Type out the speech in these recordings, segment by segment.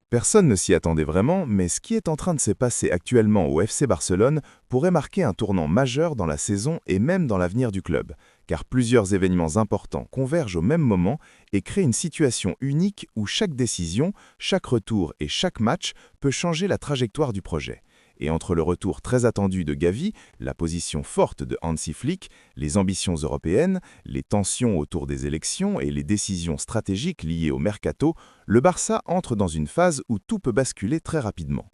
Personne ne s'y attendait vraiment, mais ce qui est en train de se passer actuellement au FC Barcelone pourrait marquer un tournant majeur dans la saison et même dans l'avenir du club, car plusieurs événements importants convergent au même moment et créent une situation unique où chaque décision, chaque retour et chaque match peut changer la trajectoire du projet. Et entre le retour très attendu de Gavi, la position forte de Hansi Flick, les ambitions européennes, les tensions autour des élections et les décisions stratégiques liées au mercato, le Barça entre dans une phase où tout peut basculer très rapidement.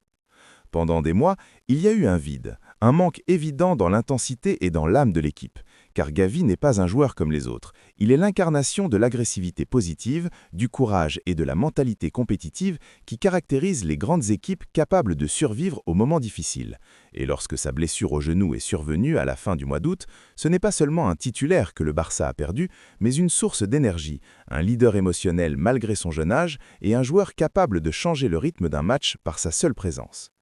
Pendant des mois, il y a eu un vide, un manque évident dans l'intensité et dans l'âme de l'équipe, car Gavi n'est pas un joueur comme les autres. Il est l'incarnation de l'agressivité positive, du courage et de la mentalité compétitive qui caractérisent les grandes équipes capables de survivre aux moments difficiles. Et lorsque sa blessure au genou est survenue à la fin du mois d'août, ce n'est pas seulement un titulaire que le Barça a perdu, mais une source d'énergie, un leader émotionnel malgré son jeune âge et un joueur capable de changer le rythme d'un match par sa seule présence.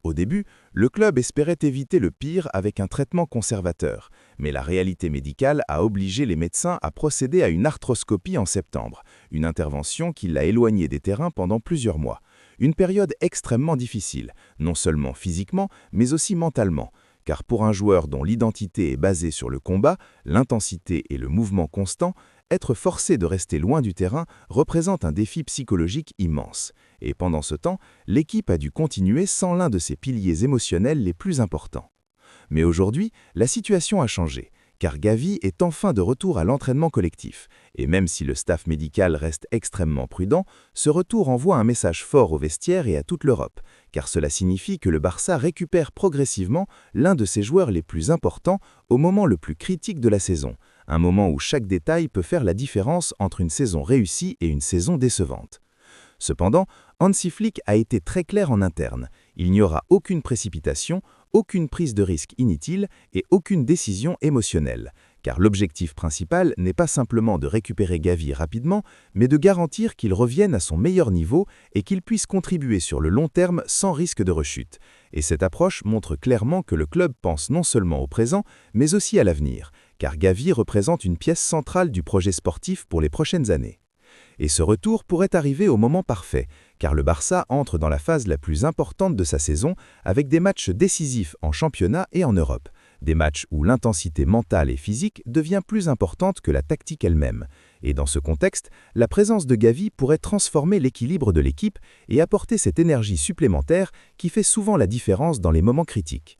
Au début, le club espérait éviter le pire avec un traitement conservateur, mais la réalité médicale a obligé les médecins à procéder à une arthroscopie en septembre, une intervention qui l'a éloigné des terrains pendant plusieurs mois. Une période extrêmement difficile, non seulement physiquement, mais aussi mentalement, car pour un joueur dont l'identité est basée sur le combat, l'intensité et le mouvement constant, être forcé de rester loin du terrain représente un défi psychologique immense. Et pendant ce temps, l'équipe a dû continuer sans l'un de ses piliers émotionnels les plus importants. Mais aujourd'hui, la situation a changé, car Gavi est enfin de retour à l'entraînement collectif. Et même si le staff médical reste extrêmement prudent, ce retour envoie un message fort au vestiaire et à toute l'Europe, car cela signifie que le Barça récupère progressivement l'un de ses joueurs les plus importants au moment le plus critique de la saison, un moment où chaque détail peut faire la différence entre une saison réussie et une saison décevante. Cependant, Hansi Flick a été très clair en interne. Il n'y aura aucune précipitation, aucune prise de risque inutile et aucune décision émotionnelle, car l'objectif principal n'est pas simplement de récupérer Gavi rapidement, mais de garantir qu'il revienne à son meilleur niveau et qu'il puisse contribuer sur le long terme sans risque de rechute. Et cette approche montre clairement que le club pense non seulement au présent, mais aussi à l'avenir, car Gavi représente une pièce centrale du projet sportif pour les prochaines années. Et ce retour pourrait arriver au moment parfait, car le Barça entre dans la phase la plus importante de sa saison avec des matchs décisifs en championnat et en Europe. Des matchs où l'intensité mentale et physique devient plus importante que la tactique elle-même. Et dans ce contexte, la présence de Gavi pourrait transformer l'équilibre de l'équipe et apporter cette énergie supplémentaire qui fait souvent la différence dans les moments critiques.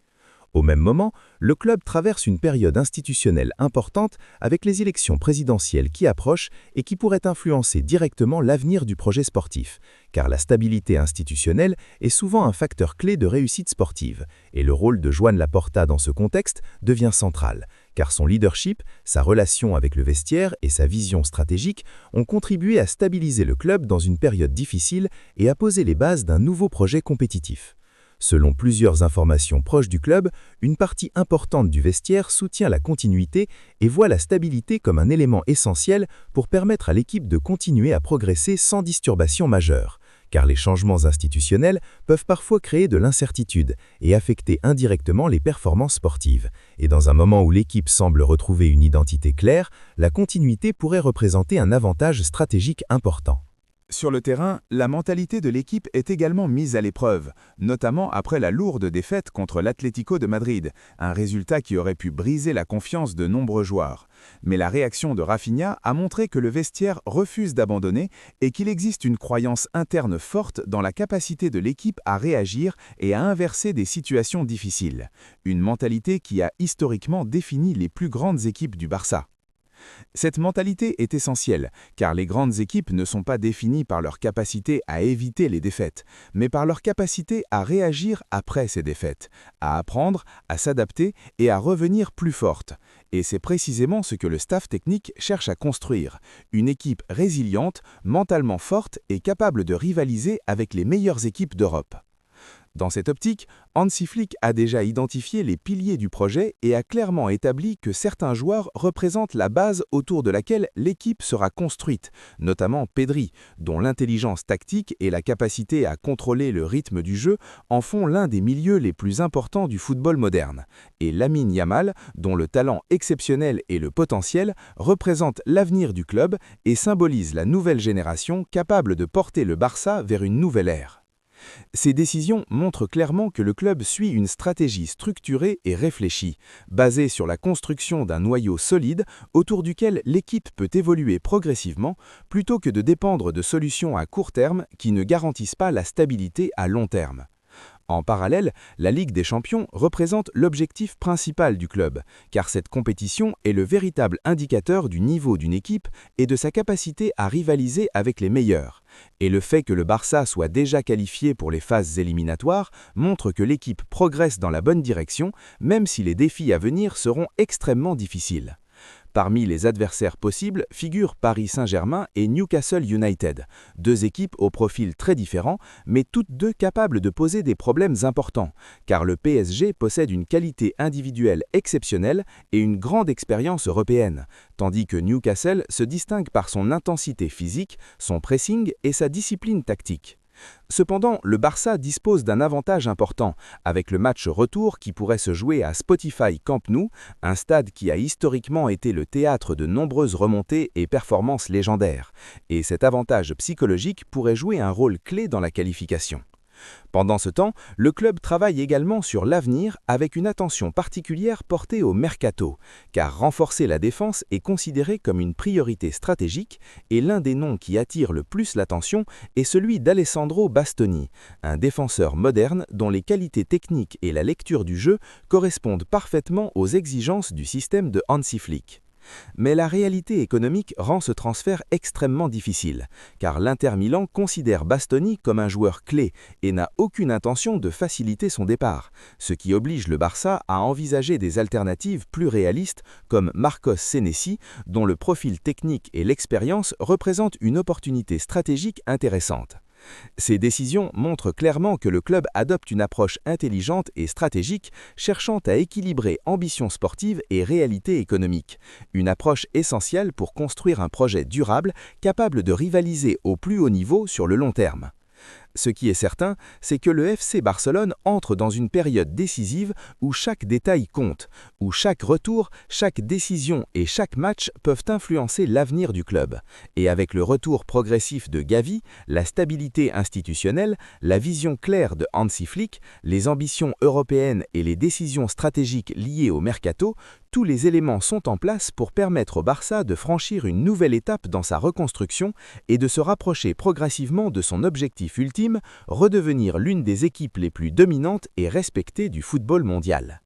Au même moment, le club traverse une période institutionnelle importante avec les élections présidentielles qui approchent et qui pourraient influencer directement l'avenir du projet sportif, car la stabilité institutionnelle est souvent un facteur clé de réussite sportive, et le rôle de Joan Laporta dans ce contexte devient central, car son leadership, sa relation avec le vestiaire et sa vision stratégique ont contribué à stabiliser le club dans une période difficile et à poser les bases d'un nouveau projet compétitif. Selon plusieurs informations proches du club, une partie importante du vestiaire soutient la continuité et voit la stabilité comme un élément essentiel pour permettre à l'équipe de continuer à progresser sans disturbation majeure. Car les changements institutionnels peuvent parfois créer de l'incertitude et affecter indirectement les performances sportives. Et dans un moment où l'équipe semble retrouver une identité claire, la continuité pourrait représenter un avantage stratégique important. Sur le terrain, la mentalité de l'équipe est également mise à l'épreuve, notamment après la lourde défaite contre l'Atlético de Madrid, un résultat qui aurait pu briser la confiance de nombreux joueurs. Mais la réaction de Rafinha a montré que le vestiaire refuse d'abandonner et qu'il existe une croyance interne forte dans la capacité de l'équipe à réagir et à inverser des situations difficiles. Une mentalité qui a historiquement défini les plus grandes équipes du Barça. Cette mentalité est essentielle, car les grandes équipes ne sont pas définies par leur capacité à éviter les défaites, mais par leur capacité à réagir après ces défaites, à apprendre, à s'adapter et à revenir plus fortes. Et c'est précisément ce que le staff technique cherche à construire, une équipe résiliente, mentalement forte et capable de rivaliser avec les meilleures équipes d'Europe. Dans cette optique, Hansi Flick a déjà identifié les piliers du projet et a clairement établi que certains joueurs représentent la base autour de laquelle l'équipe sera construite, notamment Pedri, dont l'intelligence tactique et la capacité à contrôler le rythme du jeu en font l'un des milieux les plus importants du football moderne, et Lamine Yamal, dont le talent exceptionnel et le potentiel représentent l'avenir du club et symbolisent la nouvelle génération capable de porter le Barça vers une nouvelle ère. Ces décisions montrent clairement que le club suit une stratégie structurée et réfléchie, basée sur la construction d'un noyau solide autour duquel l'équipe peut évoluer progressivement, plutôt que de dépendre de solutions à court terme qui ne garantissent pas la stabilité à long terme. En parallèle, la Ligue des Champions représente l'objectif principal du club, car cette compétition est le véritable indicateur du niveau d'une équipe et de sa capacité à rivaliser avec les meilleurs. Et le fait que le Barça soit déjà qualifié pour les phases éliminatoires montre que l'équipe progresse dans la bonne direction, même si les défis à venir seront extrêmement difficiles. Parmi les adversaires possibles figurent Paris Saint-Germain et Newcastle United, deux équipes au profil très différent, mais toutes deux capables de poser des problèmes importants, car le PSG possède une qualité individuelle exceptionnelle et une grande expérience européenne, tandis que Newcastle se distingue par son intensité physique, son pressing et sa discipline tactique. Cependant, le Barça dispose d'un avantage important, avec le match retour qui pourrait se jouer à Spotify Camp Nou, un stade qui a historiquement été le théâtre de nombreuses remontées et performances légendaires, et cet avantage psychologique pourrait jouer un rôle clé dans la qualification. Pendant ce temps, le club travaille également sur l'avenir avec une attention particulière portée au mercato, car renforcer la défense est considéré comme une priorité stratégique et l'un des noms qui attire le plus l'attention est celui d'Alessandro Bastoni, un défenseur moderne dont les qualités techniques et la lecture du jeu correspondent parfaitement aux exigences du système de Hansi Flick. Mais la réalité économique rend ce transfert extrêmement difficile, car l'Inter Milan considère Bastoni comme un joueur clé et n'a aucune intention de faciliter son départ, ce qui oblige le Barça à envisager des alternatives plus réalistes comme Marcos Senesi, dont le profil technique et l'expérience représentent une opportunité stratégique intéressante. Ces décisions montrent clairement que le club adopte une approche intelligente et stratégique, cherchant à équilibrer ambition sportive et réalité économique, une approche essentielle pour construire un projet durable capable de rivaliser au plus haut niveau sur le long terme. Ce qui est certain, c'est que le FC Barcelone entre dans une période décisive où chaque détail compte, où chaque retour, chaque décision et chaque match peuvent influencer l'avenir du club. Et avec le retour progressif de Gavi, la stabilité institutionnelle, la vision claire de Hansi Flick, les ambitions européennes et les décisions stratégiques liées au mercato, tous les éléments sont en place pour permettre au Barça de franchir une nouvelle étape dans sa reconstruction et de se rapprocher progressivement de son objectif ultime, redevenir l'une des équipes les plus dominantes et respectées du football mondial.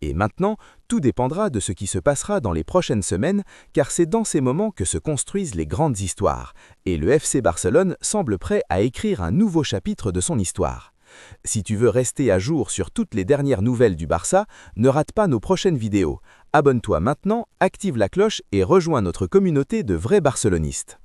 Et maintenant, tout dépendra de ce qui se passera dans les prochaines semaines, car c'est dans ces moments que se construisent les grandes histoires, et le FC Barcelone semble prêt à écrire un nouveau chapitre de son histoire. Si tu veux rester à jour sur toutes les dernières nouvelles du Barça, ne rate pas nos prochaines vidéos. Abonne-toi maintenant, active la cloche et rejoins notre communauté de vrais barcelonistes.